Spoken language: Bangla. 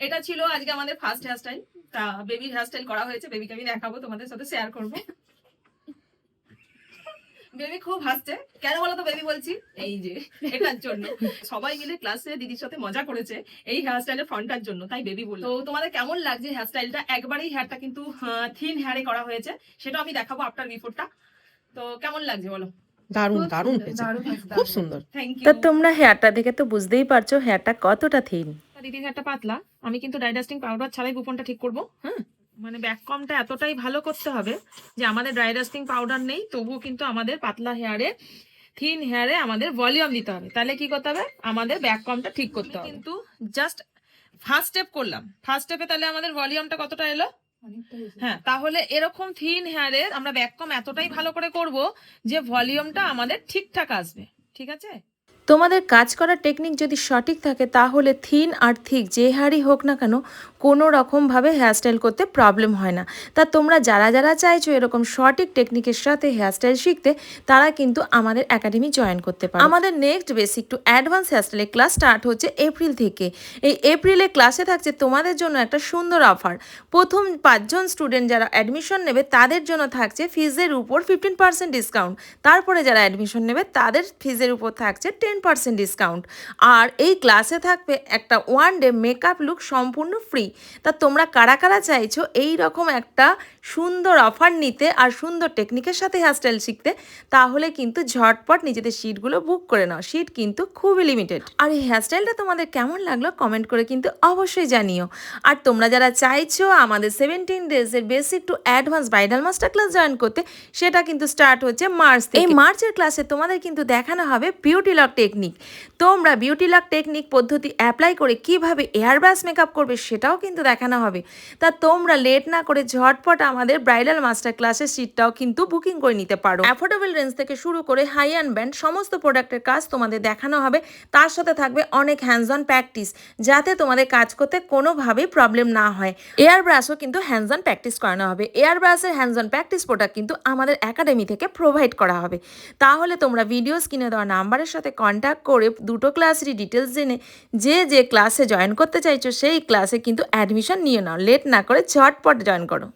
এটা ছিল আজকে আমাদের ফার্স্ট হেয়ারস্টাইল। তা বেবির হেয়ারস্টাইল করা হয়েছে, বেবিকে আমি দেখাবো, তোমাদের সাথে শেয়ার করবো। বেবি খুব হাসছে, কেন বলো তো বেবি বলছি? এই যে এটার জন্য সবাই মিলে ক্লাসে দিদির সাথে মজা করেছে এই হেয়ারস্টাইলের ফ্রন্টটার জন্য, তাই বেবি বলল। তো তোমাদের কেমন লাগছে হেয়ারস্টাইলটা? একবারেই হেয়ারটা কিন্তু থিন হেয়ারে করা হয়েছে, সেটা আমি দেখাবো আফটার বিফোরটা। তো কেমন লাগছে বলো? দারুণ দারুণ হয়েছে, খুব সুন্দর। থ্যাংক তা ইউ। তোমরা হেয়ারটা দেখে তো বুঝতেই পারছো হেয়ারটা কতটা থিন। দিদির হেয়ারটা পাতলা, আমি কিন্তু ডাই ডাস্টিং পাউডার ছাড়াই বুপনটা ঠিক করবো। হ্যাঁ, মানে ব্যাক কমটা এতটাই ভালো করতে হবে যে আমাদের ড্রাই ডাস্টিং পাউডার নেই, তবুও কিন্তু আমাদের পাতলা হেয়ারে, থিন হেয়ারে আমাদের ভলিউম দিতে হবে। তাহলে কি করতে হবে? আমাদের ব্যাক কমটা ঠিক করতে হবে। কিন্তু জাস্ট ফার্স্ট স্টেপ করলাম, ফার্স্ট স্টেপে তাহলে আমাদের ভলিউমটা কতটা এলো? হ্যাঁ, তাহলে এরকম থিন হেয়ারে আমরা ব্যাক কম এতটাই ভালো করে করব যে ভলিউমটা আমাদের ঠিকঠাক আসবে। ঠিক আছে? তোমাদের কাজ করার টেকনিক যদি সঠিক থাকে তাহলে থিন আর থিক যে হেয়ারই হোক না কেন কোনো রকমভাবে হেয়ারস্টাইল করতে প্রবলেম হয় না। তা তোমরা যারা যারা চাইছো এরকম সঠিক টেকনিকের সাথে হেয়ারস্টাইল শিখতে, তারা কিন্তু আমাদের একাডেমি জয়েন করতে পারো। আমাদের নেক্সট বেসিক টু অ্যাডভান্স হেয়ারস্টাইলের ক্লাস স্টার্ট হচ্ছে এপ্রিল থেকে। এই এপ্রিলে ক্লাসে থাকছে তোমাদের জন্য একটা সুন্দর অফার। প্রথম 5 জন স্টুডেন্ট যারা অ্যাডমিশন নেবে তাদের জন্য থাকছে ফিজের উপর 15% ডিসকাউন্ট। তারপরে যারা অ্যাডমিশন নেবে তাদের ফিজের উপর থাকছে 10% ডিসকাউন্ট। আর এই ক্লাসে থাকবে একটা 1 ডে মেকআপ লুক সম্পূর্ণ ফ্রি। তা তোমরা কারা কারা চাইছো এই রকম একটা সুন্দর অফার নিতে আর সুন্দর টেকনিকের সাথে হেয়ারস্টাইল শিখতে, তাহলে কিন্তু ঝটপট নিজেদের সিটগুলো বুক করে নাও। সিট কিন্তু খুবই লিমিটেড। আর এই হেয়ারস্টাইলটা তোমাদের কেমন লাগলো কমেন্ট করে কিন্তু অবশ্যই জানিও। আর তোমরা যারা চাইছো আমাদের 17 ডেজের basic to advance bridal master class join করতে, সেটা কিন্তু স্টার্ট হচ্ছে মার্চ থেকে। এই মার্চের ক্লাসে তোমাদের কিন্তু দেখানো হবে বিউটি লক টেকনিক। তোমরা বিউটি লক টেকনিক পদ্ধতি অ্যাপ্লাই করে কিভাবে এয়ার ব্রাশ মেকআপ করবে সেটাও কিন্তু দেখানো হবে। তা তোমরা লেট না করে ঝটপট আমাদের ব্রাইডাল মাস্টার ক্লাসের সিটটাও কিন্তু বুকিং করে নিতে পারো। অ্যাফোর্ডেবল রেঞ্জ থেকে শুরু করে হাই অ্যান্ড ব্যান্ড সমস্ত প্রোডাক্টের কাজ তোমাদের দেখানো হবে। তার সাথে থাকবে অনেক হ্যান্ডস অন প্র্যাকটিস, যাতে তোমাদের কাজ করতে কোনোভাবেই প্রবলেম না হয়। এয়ার ব্রাশও কিন্তু হ্যান্ডস অন প্র্যাকটিস করানো হবে। এয়ার ব্রাশের হ্যান্ডস অন প্র্যাকটিস প্রোডাক্ট কিন্তু আমাদের একাডেমি থেকে প্রোভাইড করা হবে। তাহলে তোমরা ভিডিও স্ক্রিনে দেওয়া নাম্বারের সাথে কন্ট্যাক্ট করে দুটো ক্লাসেরই ডিটেলস জেনে যে ক্লাসে জয়েন করতে চাইছো সেই ক্লাসে কিন্তু অ্যাডমিশন নিয়ে নাও। লেট না করে ঝটপট জয়েন করো।